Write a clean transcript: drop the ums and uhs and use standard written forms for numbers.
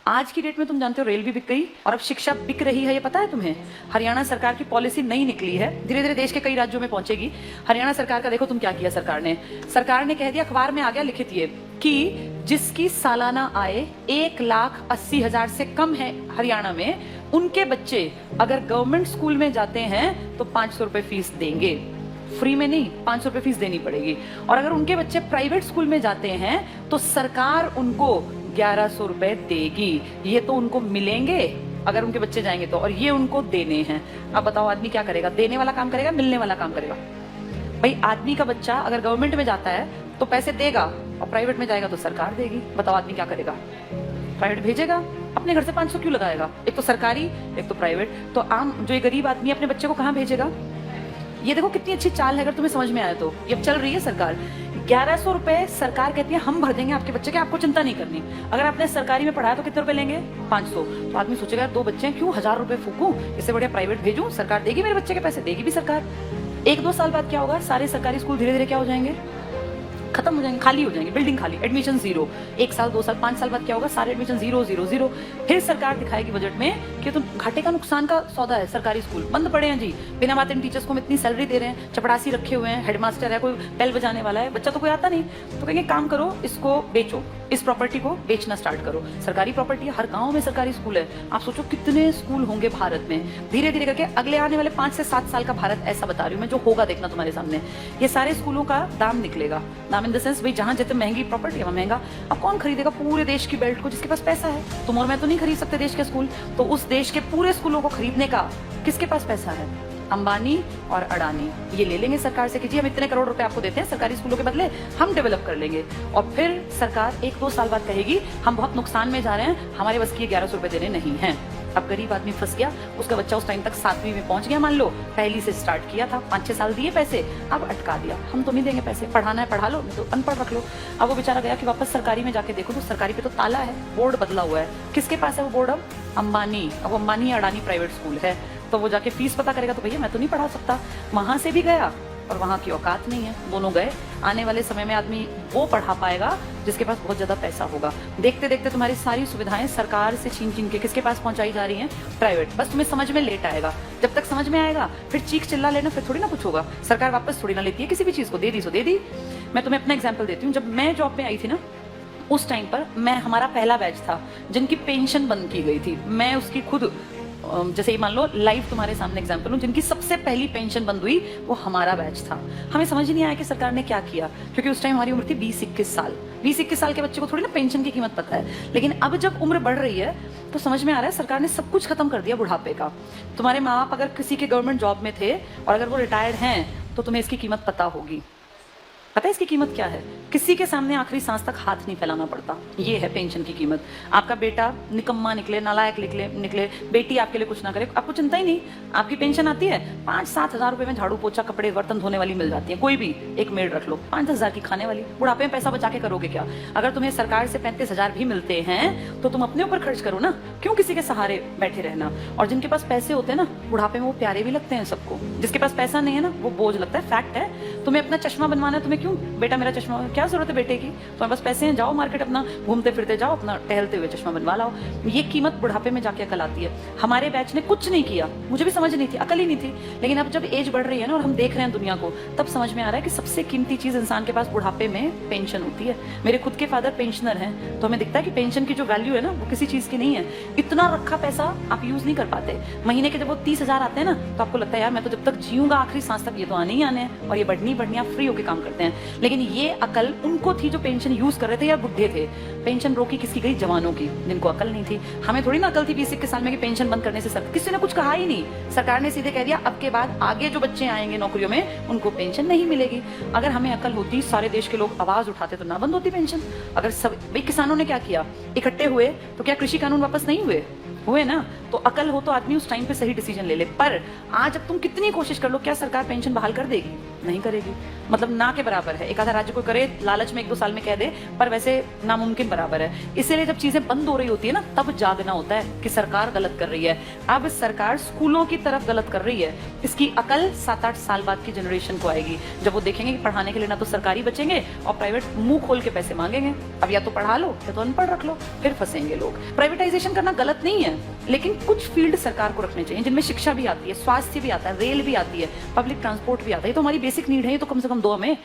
आज की डेट में तुम जानते हो रेल भी बिक गई और अब शिक्षा बिक रही है, ये पता है तुम्हें? हरियाणा सरकार की पॉलिसी नई निकली है, धीरे धीरे देश के कई राज्यों में पहुंचेगी। हरियाणा सरकार का देखो तुम क्या किया। सरकार ने कह दिया, अखबार में आ गया लिखित ये कि जिसकी सालाना आय 1,80,000 से कम है हरियाणा में, उनके बच्चे अगर गवर्नमेंट स्कूल में जाते हैं तो 500 रुपए फीस देंगे। फ्री में नहीं, 500 रुपए फीस देनी पड़ेगी। और अगर उनके बच्चे प्राइवेट स्कूल में जाते हैं तो सरकार उनको 1100 रुपए देगी। ये तो उनको मिलेंगे अगर उनके बच्चे जाएंगे तो, और ये उनको देने हैं। अब बताओ आदमी क्या करेगा? देने वाला काम करेगा, मिलने वाला काम करेगा? भाई आदमी का बच्चा अगर गवर्नमेंट में जाता है तो पैसे देगा और प्राइवेट में जाएगा तो सरकार देगी। बताओ आदमी क्या करेगा? प्राइवेट भेजेगा, अपने घर से 500 क्यों लगाएगा? एक तो सरकारी, एक तो प्राइवेट। तो आम जो ये गरीब आदमी अपने बच्चे को कहाँ भेजेगा? ये देखो कितनी अच्छी चाल है, अगर तुम्हें समझ में आया तो। ये अब चल रही है सरकार। 1100 रुपए सरकार कहती है हम भर देंगे आपके बच्चे के, आपको चिंता नहीं करनी। अगर आपने सरकारी में पढ़ाया तो कितने रुपए लेंगे? 500। तो आदमी सोचेगा 2 बच्चे हैं, क्यों 1000 रुपए फूकूं, इससे बढ़िया प्राइवेट भेजूं, सरकार देगी मेरे बच्चे के पैसे, देगी भी सरकार। 1-2 साल बाद क्या होगा? सारे सरकारी स्कूल धीरे धीरे क्या हो जाएंगे? खत्म हो जाएंगे, खाली हो जाएंगे, बिल्डिंग खाली, एडमिशन 0। 1 साल 2 साल 5 साल बाद क्या होगा? सारे एडमिशन 0 0 0। फिर सरकार दिखाएगी बजट में कि तुम घाटे का नुकसान का सौदा है, सरकारी स्कूल बंद पड़े हैं जी, बिना बात इन टीचर्स को हम इतनी सैलरी दे रहे हैं, चपड़ासी रखे हुए हैं, हेडमास्टर है, कोई बेल बजाने वाला है, बच्चा तो कोई आता नहीं। तो कहेंगे काम करो, इसको बेचो, इस प्रॉपर्टी को बेचना स्टार्ट करो। सरकारी प्रॉपर्टी है, हर गांव में सरकारी स्कूल है। आप सोचो कितने स्कूल होंगे भारत में। धीरे धीरे करके अगले आने वाले 5 से 7 साल का भारत ऐसा बता रही हूँ मैं, जो होगा देखना तुम्हारे सामने। ये सारे स्कूलों का दाम निकलेगा। दाम इन द सेंस, भाई जहां जितने महंगी प्रॉपर्टी है महंगा। अब कौन खरीदेगा पूरे देश की बेल्ट को? जिसके पास पैसा है। तुम और मैं तो नहीं खरीद सकते देश के स्कूल, तो उस देश के पूरे स्कूलों को खरीदने का किसके पास पैसा है? अंबानी और अडानी ये ले लेंगे सरकार से कि जी हम इतने करोड़ रुपए आपको देते हैं, सरकारी स्कूलों के बदले हम डेवलप कर लेंगे। और फिर सरकार 1-2 साल बाद कहेगी हम बहुत नुकसान में जा रहे हैं, हमारे बस की 1100 रुपए देने नहीं है। अब गरीब आदमी फंस गया, उसका बच्चा उस टाइम तक 7वीं में पहुंच गया, मान लो पहली से स्टार्ट किया था, 5-6 साल दिए पैसे, अब अटका दिया, हम तो नहीं देंगे पैसे, पढ़ाना है पढ़ा लो, नहीं तो अनपढ़ रख लो। अब वो बेचारा गया कि वापस सरकारी में जाके देखो तो सरकारी पे तो ताला है, बोर्ड बदला हुआ है। किसके पास है वो बोर्ड? अब अंबानी। अब अंबानी अडानी प्राइवेट स्कूल है, तो वो जाके फीस पता करेगा तो भैया मैं तो नहीं पढ़ा सकता। वहां से भी गया और वहां की औकात नहीं है, दोनों गए। आने वाले समय में आदमी वो पढ़ा पाएगा जिसके पास बहुत ज्यादा पैसा होगा। देखते देखते तुम्हारी सारी सुविधाएं सरकार से छीन छीन के किसके पास पहुंचाई जा रही हैं? प्राइवेट। बस तुम्हें समझ में लेट आएगा, जब तक समझ में आएगा फिर चीख चिल्ला लेना, फिर थोड़ी ना कुछ होगा। सरकार वापस थोड़ी ना लेती है किसी भी चीज को, दे दी सो दे दी। मैं तुम्हें अपना एग्जाम्पल देती हूँ। जब मैं जॉब में आई थी ना, उस टाइम पर हमारा पहला बैच था जिनकी पेंशन बंद की गई थी। मैं उसकी खुद, जैसे ये मान लो लाइव तुम्हारे सामने एग्जांपल हूं, जिनकी सबसे पहली पेंशन बंद हुई वो हमारा बैच था। हमें समझ ही नहीं आया कि सरकार ने क्या किया, क्योंकि उस टाइम हमारी उम्र थी 20-21 साल। 20-21 साल के बच्चे को थोड़ी ना पेंशन की कीमत पता है। लेकिन अब जब उम्र बढ़ रही है तो समझ में आ रहा है सरकार ने सब कुछ खत्म कर दिया बुढ़ापे का। तुम्हारे माँ बाप अगर किसी के गवर्नमेंट जॉब में थे और अगर वो रिटायर्ड हैं तो तुम्हें इसकी कीमत पता होगी। पता है इसकी कीमत क्या है? किसी के सामने आखिरी सांस तक हाथ नहीं फैलाना पड़ता। ये है पेंशन की कीमत। आपका बेटा निकम्मा निकले, नालायक निकले, बेटी आपके लिए कुछ ना करे, आपको चिंता ही नहीं। आपकी पेंशन आती है, 5-7 हजार रुपए में झाड़ू पोछा कपड़े बर्तन धोने वाली मिल जाती है। कोई भी एक मेड रख लो, 5-10 हजार की खाने वाली। बुढ़ापे में पैसा बचा के करोगे क्या? अगर तुम्हें सरकार से 35 हजार भी मिलते हैं तो तुम अपने ऊपर खर्च करो ना, क्यों किसी के सहारे बैठे रहना? और जिनके पास पैसे होते हैं ना, बुढ़ापे में वो प्यारे भी लगते हैं सबको। जिसके पास पैसा नहीं है ना, वो बोझ लगता है। फैक्ट है। तुम्हें अपना चश्मा बनवाना है, तुम्हें क्यों बेटा मेरा चश्मा, क्या जरूरत है बेटे की? तुम्हारे पास पैसे हैं, जाओ मार्केट, अपना घूमते फिरते जाओ, अपना टहलते हुए चश्मा बनवा लाओ। ये कीमत बुढ़ापे में जाके अकल आती है। हमारे बैच ने कुछ नहीं किया, मुझे भी समझ नहीं थी, अकल ही नहीं थी। लेकिन अब जब एज बढ़ रही है ना और हम देख रहे हैं दुनिया को, तब समझ में आ रहा है कि सबसे कीमती चीज इंसान के पास बुढ़ापे में पेंशन होती है। मेरे खुद के फादर पेंशनर हैं, तो हमें दिखता है कि पेंशन की जो वैल्यू है ना वो किसी चीज की नहीं है। इतना रखा पैसा आप यूज नहीं कर पाते। महीने के जब वो 30 हजार आते हैं ना, तो आपको लगता है यार मैं तो जब तक जीऊंगा आखिरी सांस तक ये तो आने ही आने हैं, और ये बढ़नी आप फ्री होकर काम करते हैं। लेकिन ये अकल उनको थी जो पेंशन यूज कर रहे थे या बुढ़े थे। पेंशन रोकी किसकी गई? जवानों की, जिनको अकल नहीं थी। हमें थोड़ी ना अकल थी 20-21 साल में कि पेंशन बंद करने से किसी ने कुछ कहा ही नहीं। सरकार ने सीधे कह दिया अब के बाद आगे जो बच्चे आएंगे नौकरियों में उनको पेंशन नहीं मिलेगी। अगर हमें अकल होती, सारे देश के लोग आवाज उठाते तो ना बंद होती पेंशन। अगर सब भाई किसानों ने क्या किया, इकट्ठे हुए तो क्या कृषि कानून वापस नहीं हुए ना? तो अकल हो तो आदमी उस टाइम पे सही डिसीजन ले ले। पर आज अब तुम कितनी कोशिश कर लो, क्या सरकार पेंशन बहाल कर देगी? नहीं करेगी। मतलब ना के बराबर है। एक आधा राज्य को करे, लालच में 1-2 साल में कह दे, पर वैसे नामुमकिन बराबर है। इसीलिए जब चीजें बंद हो रही होती है ना, तब जागना होता है कि सरकार गलत कर रही है। अब सरकार स्कूलों की तरफ गलत कर रही है। इसकी अकल 7-8 साल बाद की जनरेशन को आएगी, जब वो देखेंगे कि पढ़ाने के लिए ना तो सरकारी बचेंगे और प्राइवेट मुंह खोल के पैसे मांगेंगे। अब या तो पढ़ा लो या तो अनपढ़ रख लो, फिर फंसेंगे लोग। प्राइवेटाइजेशन करना गलत नहीं है, लेकिन कुछ फील्ड सरकार को रखने चाहिए जिनमें शिक्षा भी आती है, स्वास्थ्य भी आता है, रेल भी आती है, पब्लिक ट्रांसपोर्ट भी आता है। ये तो हमारी बेसिक नीड है, ये तो कम से कम दो हमें।